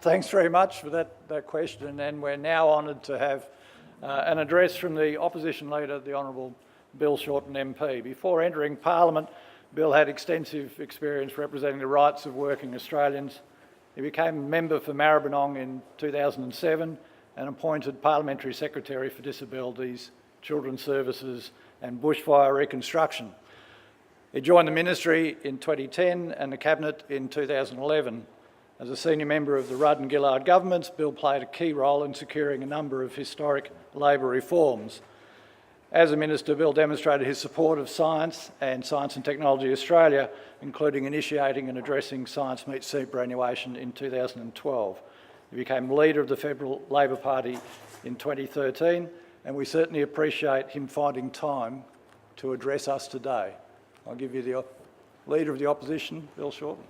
Thanks very much for that question, and we're now honoured to have an address from the opposition leader, the Honourable Bill Shorten MP. Before entering Parliament, Bill had extensive experience representing the rights of working Australians. He became a member for Maribyrnong in 2007 and appointed Parliamentary Secretary for Disabilities, Children's Services and Bushfire Reconstruction. He joined the ministry in 2010 and the Cabinet in 2011. As a senior member of the Rudd and Gillard governments, Bill played a key role in securing a number of historic Labor reforms. As a minister, Bill demonstrated his support of science and Science and Technology Australia, including initiating and addressing Science Meets superannuation in 2012. He became leader of the Federal Labor Party in 2013, and we certainly appreciate him finding time to address us today. I'll give you the Leader of the Opposition, Bill Shorten.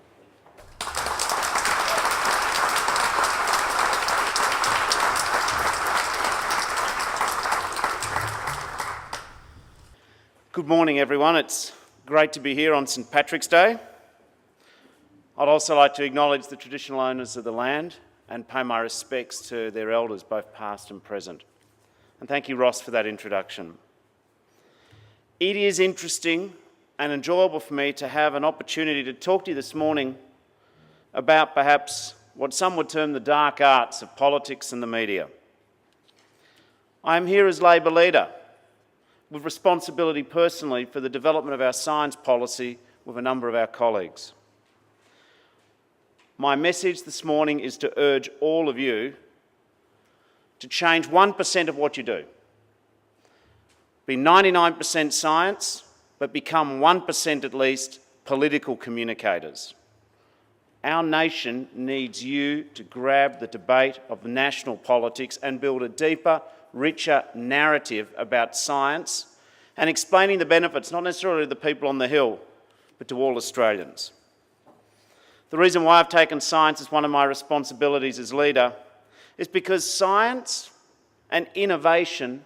Good morning, everyone. It's great to be here on St Patrick's Day. I'd also like to acknowledge the traditional owners of the land and pay my respects to their elders, both past and present. And thank you, Ross, for that introduction. It is interesting and enjoyable for me to have an opportunity to talk to you this morning about perhaps what some would term the dark arts of politics and the media. I am here as Labor leader, with responsibility personally for the development of our science policy with a number of our colleagues. My message this morning is to urge all of you to change 1% of what you do. Be 99% science, but become 1% at least political communicators. Our nation needs you to grab the debate of national politics and build a deeper, richer narrative about science and explaining the benefits, not necessarily to the people on the Hill, but to all Australians. The reason why I've taken science as one of my responsibilities as leader is because science and innovation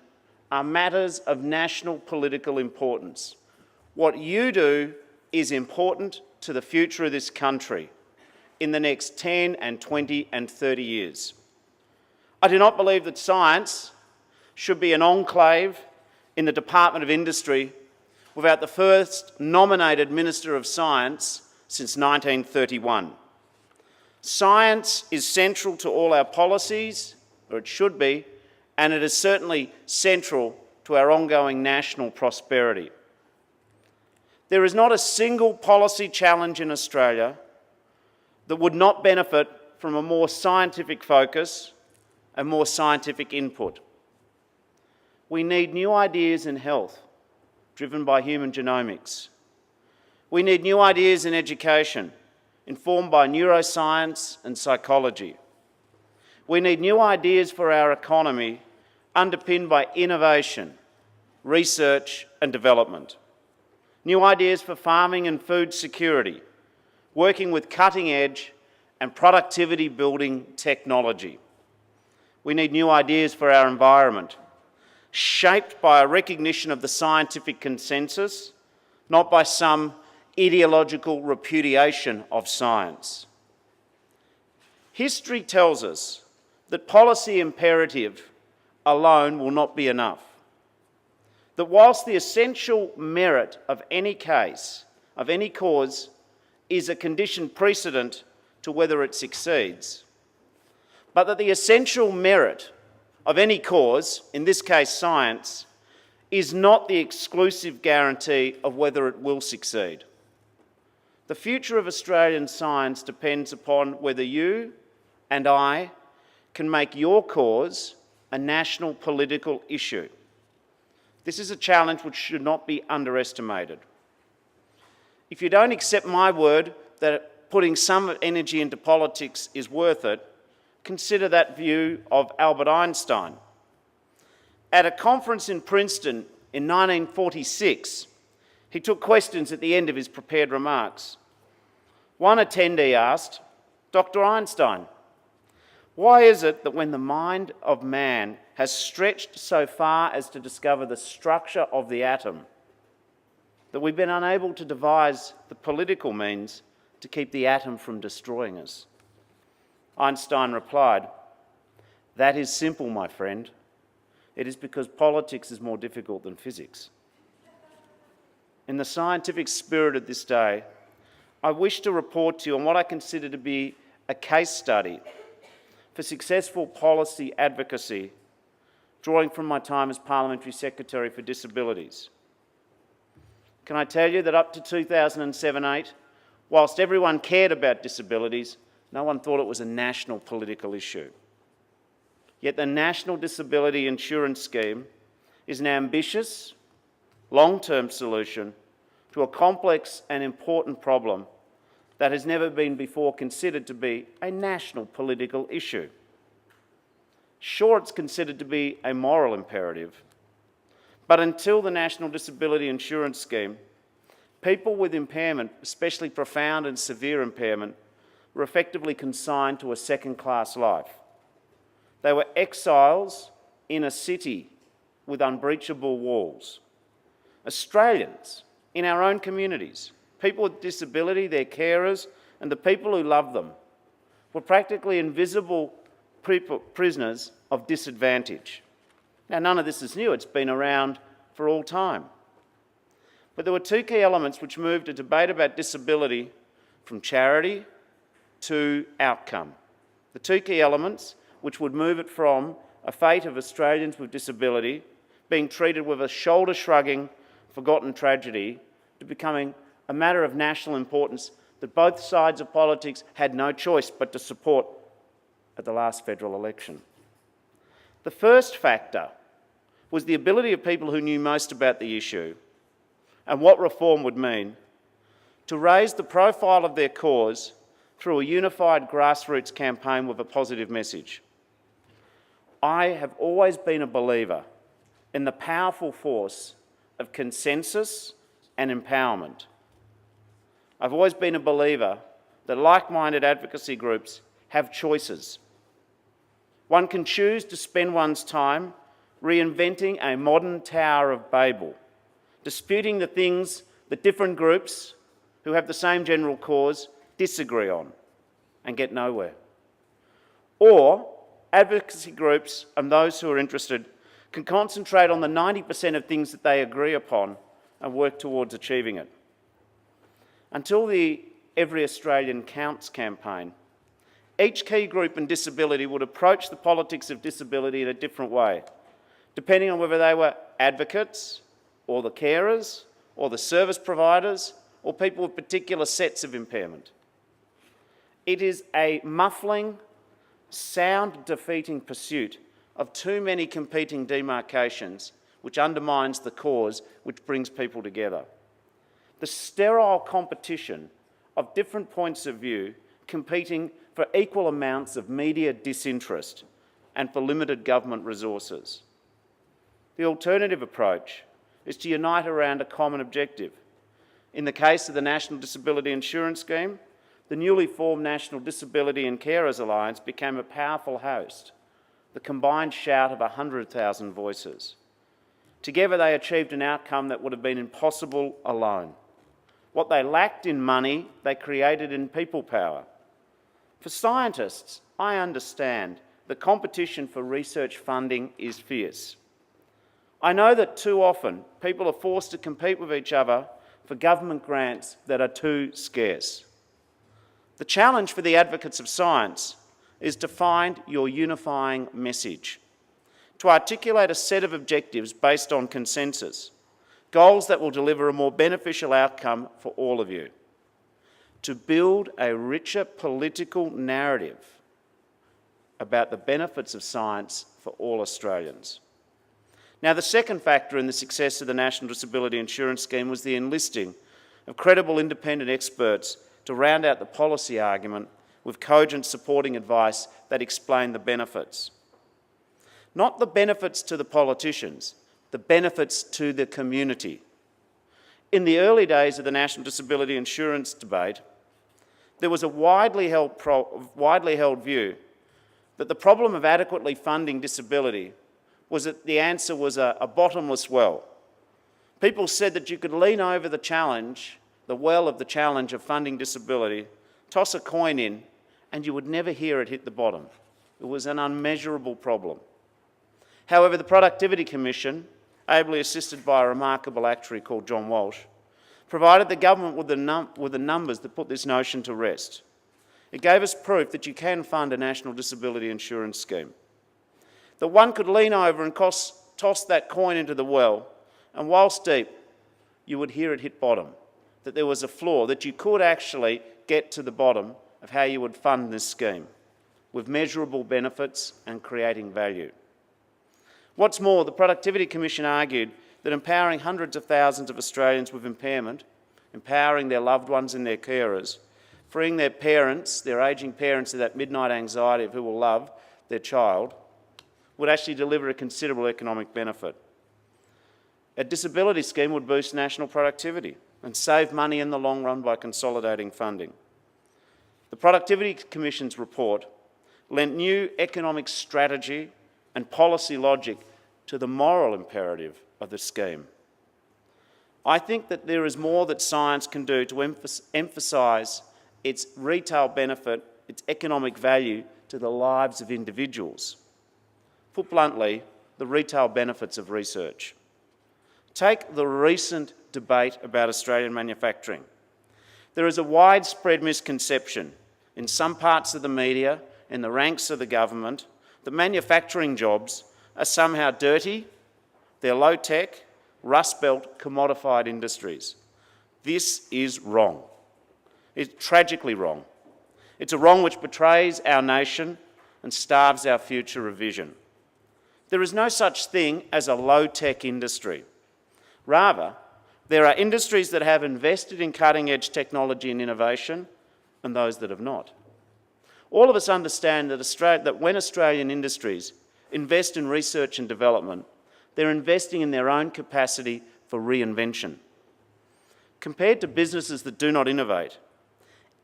are matters of national political importance. What you do is important to the future of this country in the next 10 and 20 and 30 years. I do not believe that science should be an enclave in the Department of Industry without the first nominated Minister of Science since 1931. Science is central to all our policies, or it should be, and it is certainly central to our ongoing national prosperity. There is not a single policy challenge in Australia that would not benefit from a more scientific focus and more scientific input. We need new ideas in health, driven by human genomics. We need new ideas in education, informed by neuroscience and psychology. We need new ideas for our economy, underpinned by innovation, research and development. New ideas for farming and food security, working with cutting-edge and productivity-building technology. We need new ideas for our environment, shaped by a recognition of the scientific consensus, not by some ideological repudiation of science. History tells us that policy imperative alone will not be enough. That whilst the essential merit of any case, of any cause, is a condition precedent to whether it succeeds, but that the essential merit of any cause, in this case science, is not the exclusive guarantee of whether it will succeed. The future of Australian science depends upon whether you and I can make your cause a national political issue. This is a challenge which should not be underestimated. If you don't accept my word that putting some energy into politics is worth it, consider that view of Albert Einstein. At a conference in Princeton in 1946, he took questions at the end of his prepared remarks. One attendee asked, "Dr. Einstein, why is it that when the mind of man has stretched so far as to discover the structure of the atom, that we've been unable to devise the political means to keep the atom from destroying us?" Einstein replied, "That is simple, my friend. It is because politics is more difficult than physics." In the scientific spirit of this day, I wish to report to you on what I consider to be a case study for successful policy advocacy, drawing from my time as Parliamentary Secretary for Disabilities. Can I tell you that up to 2007-8, whilst everyone cared about disabilities, no one thought it was a national political issue. Yet the National Disability Insurance Scheme is an ambitious, long-term solution to a complex and important problem that has never been before considered to be a national political issue. Sure, it's considered to be a moral imperative, but until the National Disability Insurance Scheme, people with impairment, especially profound and severe impairment, were effectively consigned to a second-class life. They were exiles in a city with unbreachable walls. Australians in our own communities, people with disability, their carers, and the people who love them, were practically invisible prisoners of disadvantage. Now, none of this is new. It's been around for all time. But there were two key elements which moved a debate about disability from charity to outcome. The two key elements which would move it from a fate of Australians with disability being treated with a shoulder-shrugging, forgotten tragedy to becoming a matter of national importance that both sides of politics had no choice but to support at the last federal election. The first factor was the ability of people who knew most about the issue and what reform would mean to raise the profile of their cause through a unified grassroots campaign with a positive message. I have always been a believer in the powerful force of consensus and empowerment. I've always been a believer that like-minded advocacy groups have choices. One can choose to spend one's time reinventing a modern Tower of Babel, disputing the things that different groups who have the same general cause disagree on and get nowhere. Or advocacy groups and those who are interested can concentrate on the 90% of things that they agree upon and work towards achieving it. Until the Every Australian Counts campaign, each key group in disability would approach the politics of disability in a different way, depending on whether they were advocates, or the carers, or the service providers, or people with particular sets of impairment. It is a muffling, sound-defeating pursuit of too many competing demarcations which undermines the cause which brings people together. The sterile competition of different points of view competing for equal amounts of media disinterest and for limited government resources. The alternative approach is to unite around a common objective. In the case of the National Disability Insurance Scheme, the newly formed National Disability and Carers Alliance became a powerful host, the combined shout of 100,000 voices. Together they achieved an outcome that would have been impossible alone. What they lacked in money, they created in people power. For scientists, I understand the competition for research funding is fierce. I know that too often people are forced to compete with each other for government grants that are too scarce. The challenge for the advocates of science is to find your unifying message, to articulate a set of objectives based on consensus, goals that will deliver a more beneficial outcome for all of you, to build a richer political narrative about the benefits of science for all Australians. Now, the second factor in the success of the National Disability Insurance Scheme was the enlisting of credible independent experts to round out the policy argument with cogent supporting advice that explained the benefits. Not the benefits to the politicians, the benefits to the community. In the early days of the National Disability Insurance debate, there was a widely held view that the problem of adequately funding disability was that the answer was a bottomless well. People said that you could lean over the challenge, the well of the challenge of funding disability, toss a coin in, and you would never hear it hit the bottom. It was an unmeasurable problem. However, the Productivity Commission, ably assisted by a remarkable actuary called John Walsh, provided the government with the numbers that put this notion to rest. It gave us proof that you can fund a national disability insurance scheme, that one could lean over and toss that coin into the well, and whilst deep, you would hear it hit bottom, that there was a flaw, that you could actually get to the bottom of how you would fund this scheme, with measurable benefits and creating value. What's more, the Productivity Commission argued that empowering hundreds of thousands of Australians with impairment, empowering their loved ones and their carers, freeing their parents, their ageing parents, of that midnight anxiety of who will love their child, would actually deliver a considerable economic benefit. A disability scheme would boost national productivity and save money in the long run by consolidating funding. The Productivity Commission's report lent new economic strategy and policy logic to the moral imperative of the scheme. I think that there is more that science can do to emphasise its retail benefit, its economic value to the lives of individuals. Put bluntly, the retail benefits of research. Take the recent debate about Australian manufacturing. There is a widespread misconception in some parts of the media, in the ranks of the government, that manufacturing jobs are somehow dirty, they're low-tech, rust-belt, commodified industries. This is wrong. It's tragically wrong. It's a wrong which betrays our nation and starves our future revision. There is no such thing as a low-tech industry. Rather, there are industries that have invested in cutting-edge technology and innovation and those that have not. All of us understand that when Australian industries invest in research and development, they're investing in their own capacity for reinvention. Compared to businesses that do not innovate,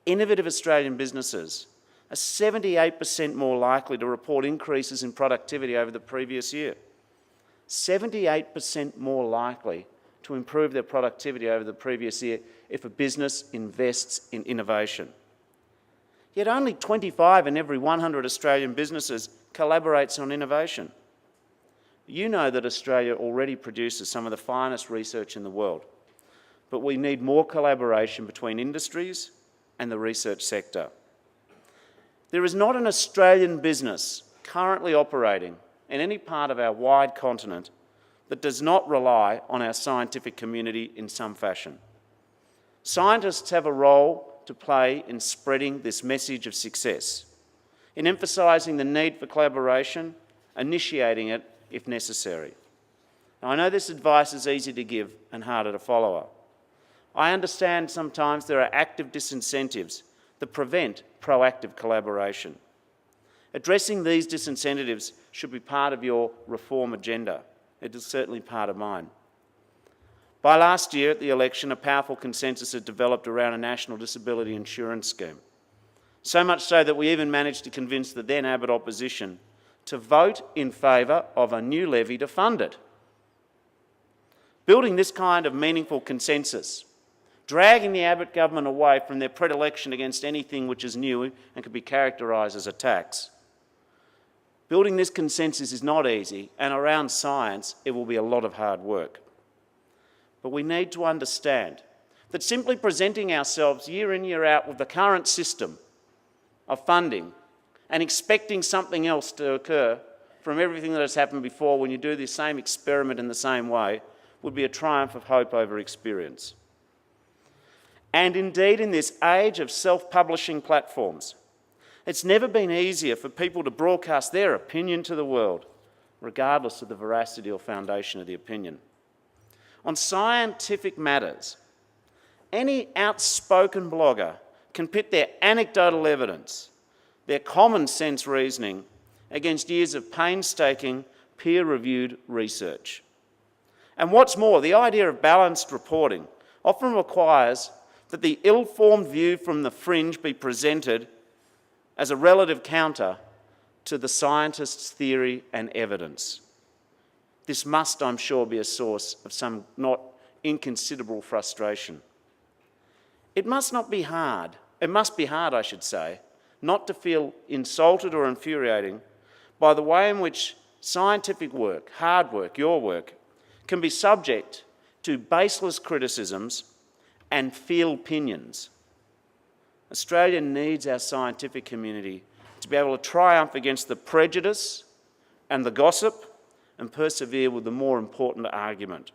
innovative Australian businesses are 78% more likely to report increases in productivity over the previous year. 78% more likely to improve their productivity over the previous year if a business invests in innovation. Yet only 25 in every 100 Australian businesses collaborates on innovation. You know that Australia already produces some of the finest research in the world, but we need more collaboration between industries and the research sector. There is not an Australian business currently operating in any part of our wide continent that does not rely on our scientific community in some fashion. Scientists have a role to play in spreading this message of success, in emphasising the need for collaboration, initiating it if necessary. Now, I know this advice is easy to give and harder to follow. I understand sometimes there are active disincentives that prevent proactive collaboration. Addressing these disincentives should be part of your reform agenda. It is certainly part of mine. By last year at the election, a powerful consensus had developed around a national disability insurance scheme. So much so that we even managed to convince the then Abbott opposition to vote in favour of a new levy to fund it. Building this kind of meaningful consensus, dragging the Abbott government away from their predilection against anything which is new and could be characterised as a tax. Building this consensus is not easy, and around science it will be a lot of hard work. But we need to understand that simply presenting ourselves year in, year out with the current system of funding and expecting something else to occur from everything that has happened before when you do the same experiment in the same way would be a triumph of hope over experience. And indeed, in this age of self-publishing platforms, it's never been easier for people to broadcast their opinion to the world, regardless of the veracity or foundation of the opinion. On scientific matters, any outspoken blogger can pit their anecdotal evidence, their common sense reasoning, against years of painstaking, peer-reviewed research. And what's more, the idea of balanced reporting often requires that the ill-formed view from the fringe be presented as a relative counter to the scientist's theory and evidence. This must, I'm sure, be a source of some not inconsiderable frustration. It must be hard, I should say, not to feel insulted or infuriating by the way in which scientific work, hard work, your work, can be subject to baseless criticisms and field opinions. Australia needs our scientific community to be able to triumph against the prejudice and the gossip and persevere with the more important argument.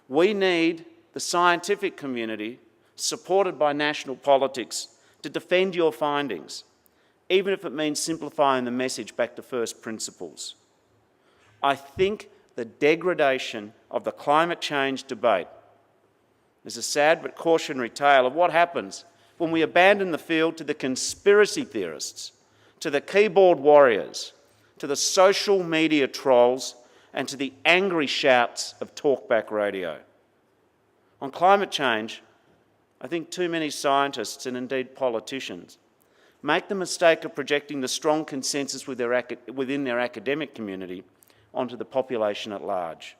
We need the scientific community, supported by national politics, to defend your findings, even if it means simplifying the message back to first principles. I think the degradation of the climate change debate is a sad but cautionary tale of what happens when we abandon the field to the conspiracy theorists, to the keyboard warriors, to the social media trolls, and to the angry shouts of talkback radio. On climate change, I think too many scientists and indeed politicians make the mistake of projecting the strong consensus within their academic community onto the population at large.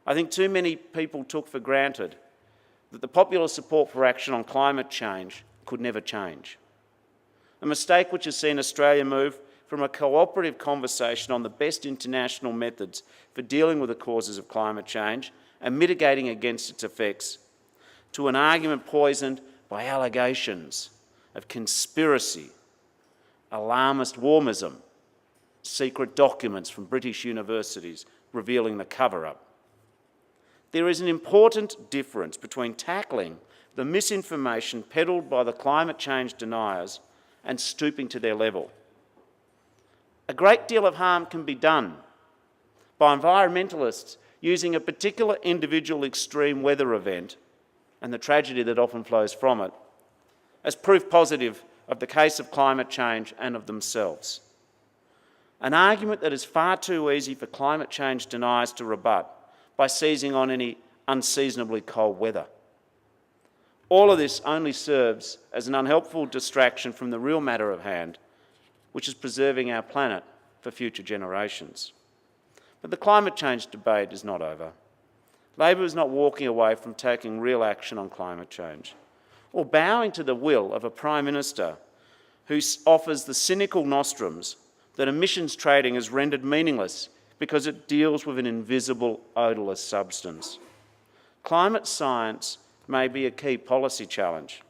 I think too many people took for granted that the popular support for action on climate change could never change. A mistake which has seen Australia move from a cooperative conversation on the best international methods for dealing with the causes of climate change and mitigating against its effects, to an argument poisoned by allegations of conspiracy, alarmist warmism, secret documents from British universities revealing the cover-up. There is an important difference between tackling the misinformation peddled by the climate change deniers and stooping to their level. A great deal of harm can be done by environmentalists using a particular individual extreme weather event and the tragedy that often flows from it as proof positive of the case of climate change and of themselves. An argument that is far too easy for climate change deniers to rebut by seizing on any unseasonably cold weather. All of this only serves as an unhelpful distraction from the real matter at hand, which is preserving our planet for future generations. But the climate change debate is not over. Labor is not walking away from taking real action on climate change, or bowing to the will of a Prime Minister who offers the cynical nostrums that emissions trading is rendered meaningless because it deals with an invisible, odourless substance. Climate science may be a key policy challenge,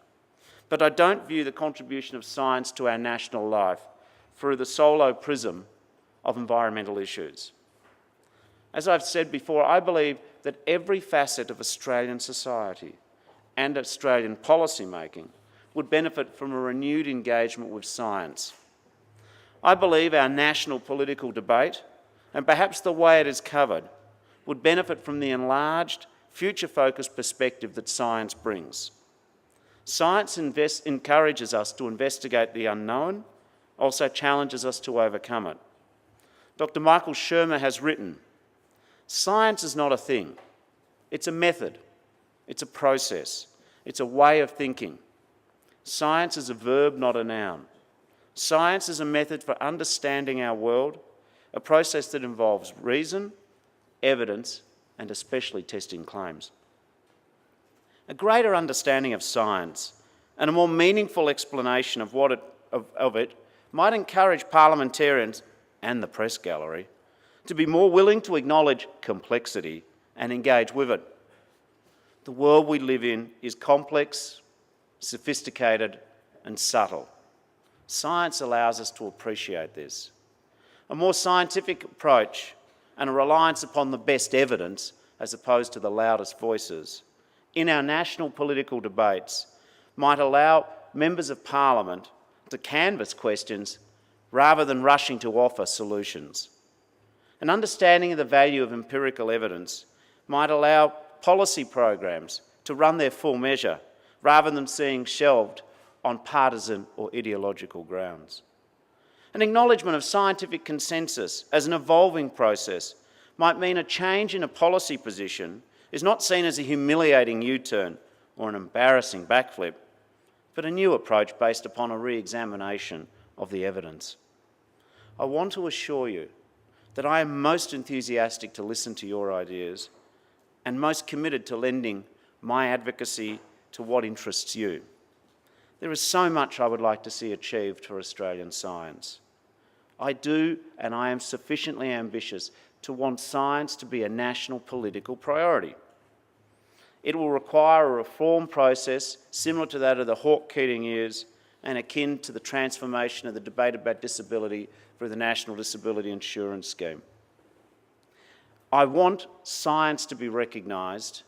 but I don't view the contribution of science to our national life through the solo prism of environmental issues. As I've said before, I believe that every facet of Australian society and Australian policy making would benefit from a renewed engagement with science. I believe our national political debate, and perhaps the way it is covered, would benefit from the enlarged, future-focused perspective that science brings. Science encourages us to investigate the unknown, also challenges us to overcome it. Dr. Michael Shermer has written, "Science is not a thing. It's a method. It's a process. It's a way of thinking. Science is a verb, not a noun. Science is a method for understanding our world, a process that involves reason, evidence, and especially testing claims." A greater understanding of science and a more meaningful explanation of it might encourage parliamentarians and the press gallery to be more willing to acknowledge complexity and engage with it. The world we live in is complex, sophisticated, and subtle. Science allows us to appreciate this. A more scientific approach and a reliance upon the best evidence as opposed to the loudest voices in our national political debates might allow members of Parliament to canvass questions rather than rushing to offer solutions. An understanding of the value of empirical evidence might allow policy programs to run their full measure rather than being shelved on partisan or ideological grounds. An acknowledgement of scientific consensus as an evolving process might mean a change in a policy position is not seen as a humiliating U-turn or an embarrassing backflip, but a new approach based upon a re-examination of the evidence. I want to assure you that I am most enthusiastic to listen to your ideas and most committed to lending my advocacy to what interests you. There is so much I would like to see achieved for Australian science. I do, and I am sufficiently ambitious to want science to be a national political priority. It will require a reform process similar to that of the Hawke-Keating years and akin to the transformation of the debate about disability through the National Disability Insurance Scheme. I want science to be recognised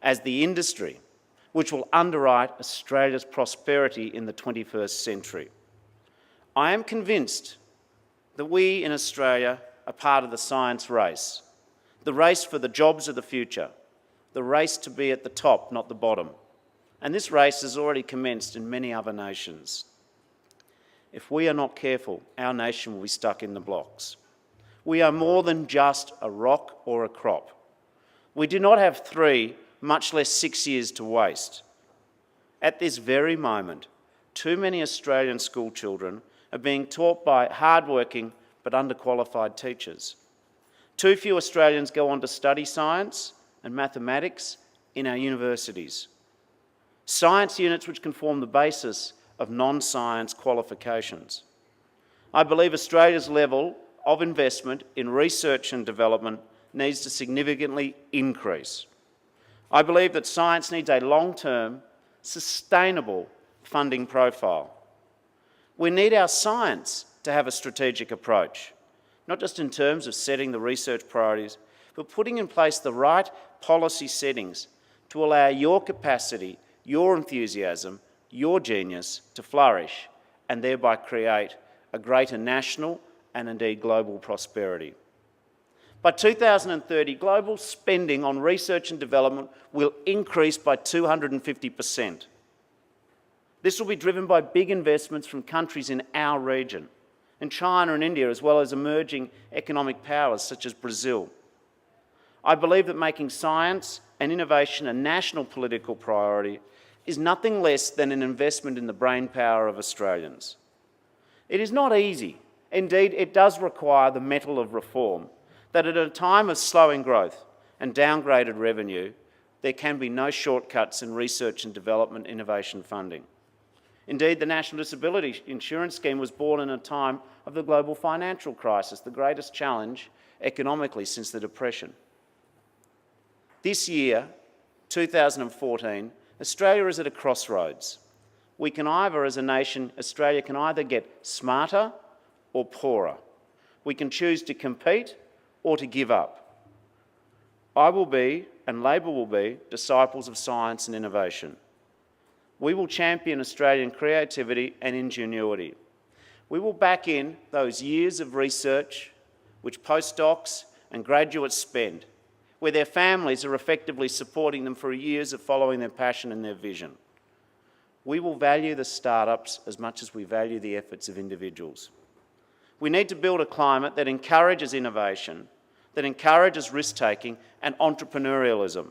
as the industry which will underwrite Australia's prosperity in the 21st century. I am convinced that we in Australia are part of the science race, the race for the jobs of the future, the race to be at the top, not the bottom. And this race has already commenced in many other nations. If we are not careful, our nation will be stuck in the blocks. We are more than just a rock or a crop. We do not have 3, much less 6 years to waste. At this very moment, too many Australian school children are being taught by hard-working but underqualified teachers. Too few Australians go on to study science and mathematics in our universities. Science units which can form the basis of non-science qualifications. I believe Australia's level of investment in research and development needs to significantly increase. I believe that science needs a long-term, sustainable funding profile. We need our science to have a strategic approach, not just in terms of setting the research priorities, but putting in place the right policy settings to allow your capacity, your enthusiasm, your genius to flourish and thereby create a greater national and indeed global prosperity. By 2030, global spending on research and development will increase by 250%. This will be driven by big investments from countries in our region, in China and India, as well as emerging economic powers such as Brazil. I believe that making science and innovation a national political priority is nothing less than an investment in the brainpower of Australians. It is not easy. Indeed, it does require the mettle of reform, that at a time of slowing growth and downgraded revenue, there can be no shortcuts in research and development innovation funding. Indeed, the National Disability Insurance Scheme was born in a time of the global financial crisis, the greatest challenge economically since the Depression. This year, 2014, Australia is at a crossroads. We can either, as a nation, Australia can either get smarter or poorer. We can choose to compete or to give up. I will be, and Labor will be, disciples of science and innovation. We will champion Australian creativity and ingenuity. We will back in those years of research which postdocs and graduates spend, where their families are effectively supporting them for years of following their passion and their vision. We will value the startups as much as we value the efforts of individuals. We need to build a climate that encourages innovation, that encourages risk-taking and entrepreneurialism.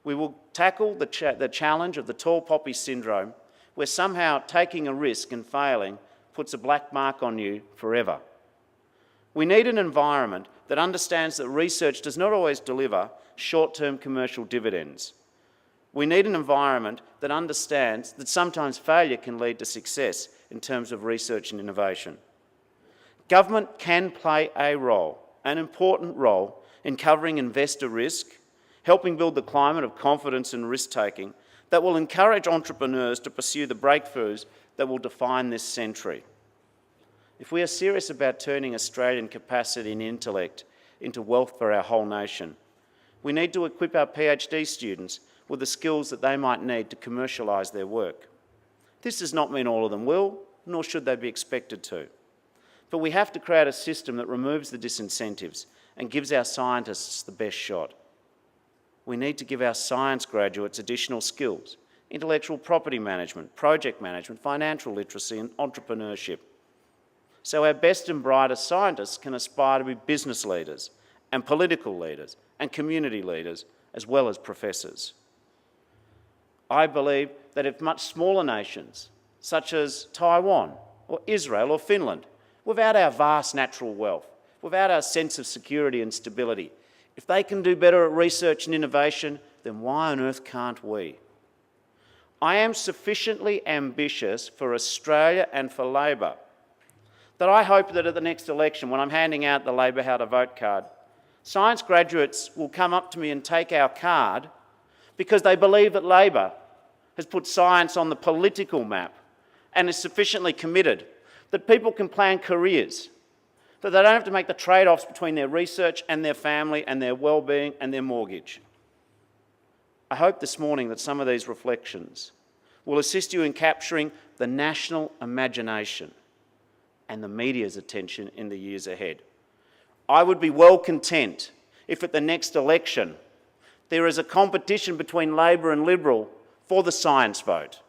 We will tackle the challenge of the tall poppy syndrome, where somehow taking a risk and failing puts a black mark on you forever. We need an environment that understands that research does not always deliver short-term commercial dividends. We need an environment that understands that sometimes failure can lead to success in terms of research and innovation. Government can play a role, an important role, in covering investor risk, helping build the climate of confidence and risk-taking that will encourage entrepreneurs to pursue the breakthroughs that will define this century. If we are serious about turning Australian capacity and intellect into wealth for our whole nation, we need to equip our PhD students with the skills that they might need to commercialise their work. This does not mean all of them will, nor should they be expected to. But we have to create a system that removes the disincentives and gives our scientists the best shot. We need to give our science graduates additional skills: intellectual property management, project management, financial literacy and entrepreneurship. So our best and brightest scientists can aspire to be business leaders and political leaders and community leaders, as well as professors. I believe that if much smaller nations, such as Taiwan or Israel or Finland, without our vast natural wealth, without our sense of security and stability, if they can do better at research and innovation, then why on earth can't we? I am sufficiently ambitious for Australia and for Labor that I hope that at the next election, when I'm handing out the Labor How to Vote card, science graduates will come up to me and take our card because they believe that Labor has put science on the political map and is sufficiently committed that people can plan careers, that they don't have to make the trade-offs between their research and their family and their well-being and their mortgage. I hope this morning that some of these reflections will assist you in capturing the national imagination and the media's attention in the years ahead. I would be well content if at the next election there is a competition between Labor and Liberal for the science vote.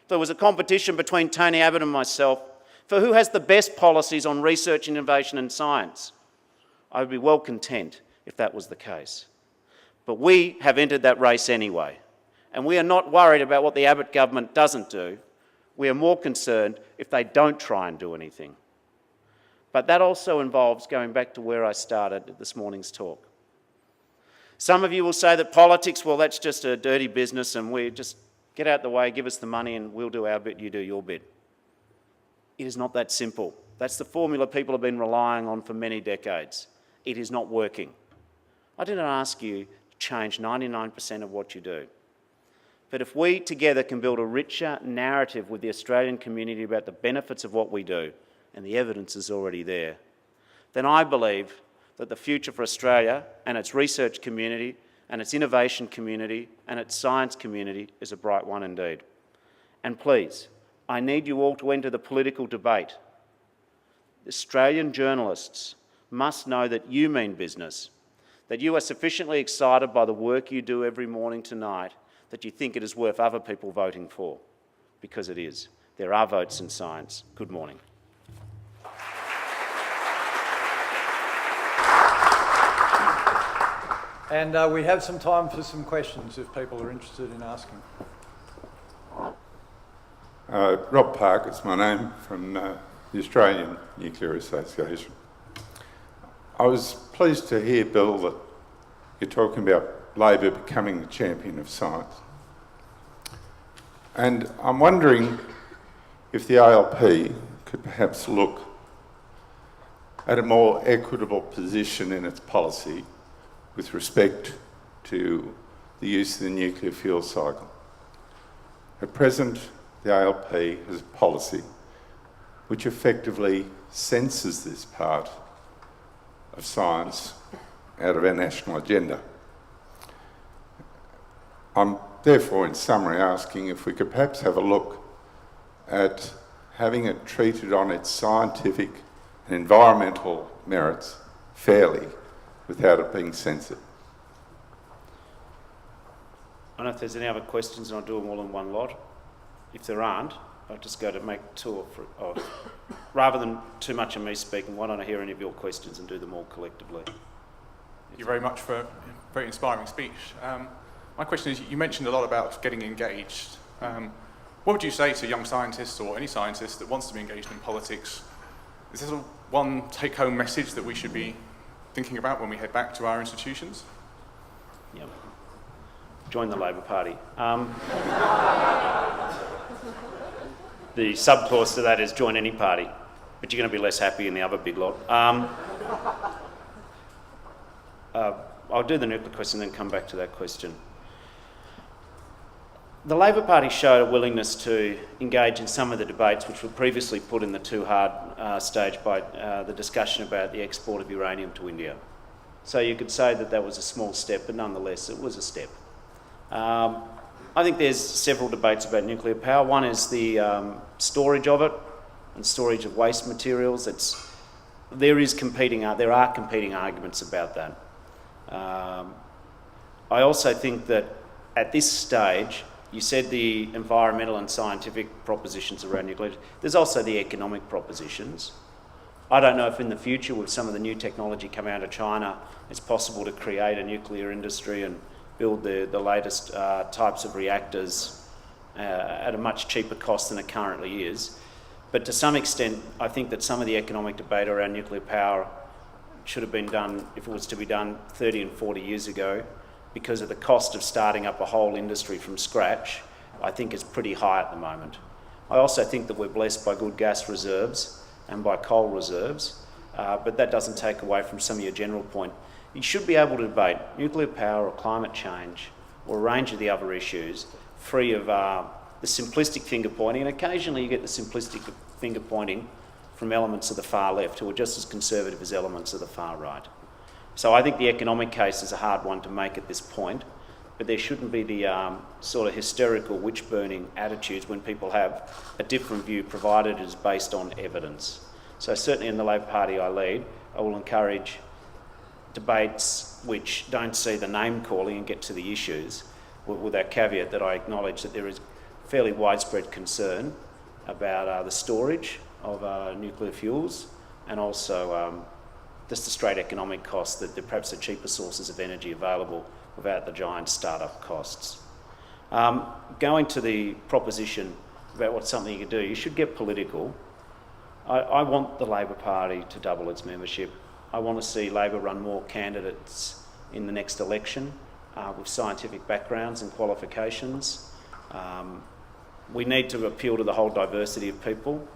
There was a competition between Tony Abbott and myself for who has the best policies on research, innovation and science. I would be well content if that was the case. But we have entered that race anyway, and we are not worried about what the Abbott government doesn't do. We are more concerned if they don't try and do anything. But that also involves going back to where I started at this morning's talk. Some of you will say that politics, well, that's just a dirty business and we just get out the way, give us the money and we'll do our bit, you do your bit. It is not that simple. That's the formula people have been relying on for many decades. It is not working. I didn't ask you to change 99% of what you do. But if we together can build a richer narrative with the Australian community about the benefits of what we do, and the evidence is already there, then I believe that the future for Australia and its research community and its innovation community and its science community is a bright one indeed. And please, I need you all to enter the political debate. Australian journalists must know that you mean business, that you are sufficiently excited by the work you do every morning tonight that you think it is worth other people voting for, because it is. There are votes in science. Good morning. And we have some time for some questions if people are interested in asking. Rob Park is my name, from the Australian Nuclear Association. I was pleased to hear, Bill, that you're talking about Labor becoming the champion of science. And I'm wondering if the ALP could perhaps look at a more equitable position in its policy with respect to the use of the nuclear fuel cycle. At present, the ALP has a policy which effectively censors this part of science out of our national agenda. I'm therefore, in summary, asking if we could perhaps have a look at having it treated on its scientific and environmental merits fairly, without it being censored. I don't know if there's any other questions, and I'll do them all in one lot. If there aren't, I'll just go to make two or three. Rather than too much of me speaking, why don't I hear any of your questions and do them all collectively? Thank you very much for a very inspiring speech. My question is, you mentioned a lot about getting engaged. What would you say to young scientists or any scientist that wants to be engaged in politics? Is there one take-home message that we should be thinking about when we head back to our institutions? Yeah. Join the Labor Party. The subclause to that is join any party, but you're going to be less happy in the other big lot. I'll do the nuclear question and then come back to that question. The Labor Party showed a willingness to engage in some of the debates which were previously put in the too hard stage by the discussion about the export of uranium to India. So you could say that that was a small step, but nonetheless it was a step. I think there's several debates about nuclear power. One is the storage of it and storage of waste materials. There are competing arguments about that. I also think that at this stage, you said the environmental and scientific propositions around nuclear. There's also the economic propositions. I don't know if in the future, with some of the new technology coming out of China, it's possible to create a nuclear industry and build the latest types of reactors at a much cheaper cost than it currently is. But to some extent, I think that some of the economic debate around nuclear power should have been done, if it was to be done 30 and 40 years ago, because of the cost of starting up a whole industry from scratch I think is pretty high at the moment. I also think that we're blessed by good gas reserves and by coal reserves, but that doesn't take away from some of your general point. You should be able to debate nuclear power or climate change or a range of the other issues free of the simplistic finger pointing, and occasionally you get the simplistic finger pointing from elements of the far left who are just as conservative as elements of the far right. So I think the economic case is a hard one to make at this point, but there shouldn't be the sort of hysterical witch-burning attitudes when people have a different view, provided it is based on evidence. So certainly in the Labor Party I lead, I will encourage debates which don't see the name calling and get to the issues, with that caveat that I acknowledge that there is fairly widespread concern about the storage of nuclear fuels, and also just the straight economic costs, that there perhaps are cheaper sources of energy available without the giant start-up costs. Going to the proposition about what's something you can do, you should get political. I want the Labor Party to double its membership. I want to see Labor run more candidates in the next election with scientific backgrounds and qualifications. We need to appeal to the whole diversity of people.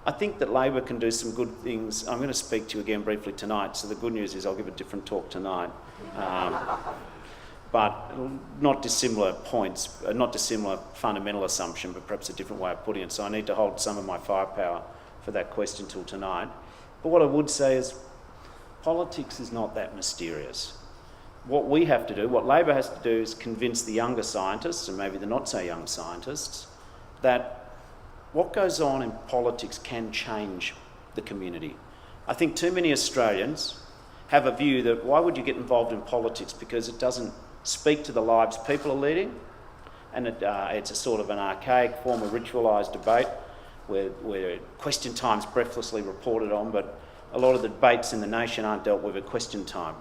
I think that Labor can do some good things. I'm going to speak to you again briefly tonight, so the good news is I'll give a different talk tonight. But not dissimilar points, not dissimilar fundamental assumption, but perhaps a different way of putting it. So I need to hold some of my firepower for that question till tonight. But what I would say is politics is not that mysterious. What we have to do, what Labor has to do, is convince the younger scientists, and maybe the not so young scientists, that what goes on in politics can change the community. I think too many Australians have a view that why would you get involved in politics, because it doesn't speak to the lives people are leading, and it's a sort of an archaic form of ritualised debate where question time's breathlessly reported on, but a lot of the debates in the nation aren't dealt with at question time.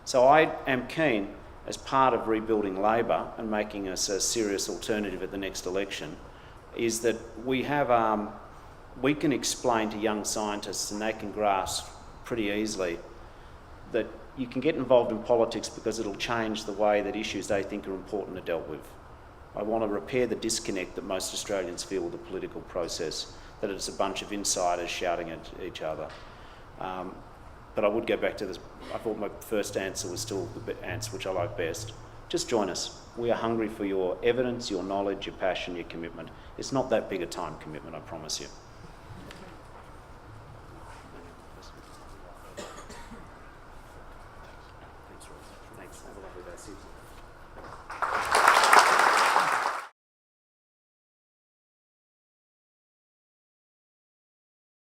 So I am keen, as part of rebuilding Labor and making us a serious alternative at the next election, is that we have, we can explain to young scientists, and they can grasp pretty easily, that you can get involved in politics because it'll change the way that issues they think are important are dealt with. I want to repair the disconnect that most Australians feel with the political process, that it's a bunch of insiders shouting at each other. But I would go back to this. I thought my first answer was still the answer which I like best. Just join us. We are hungry for your evidence, your knowledge, your passion, your commitment. It's not that big a time commitment, I promise you.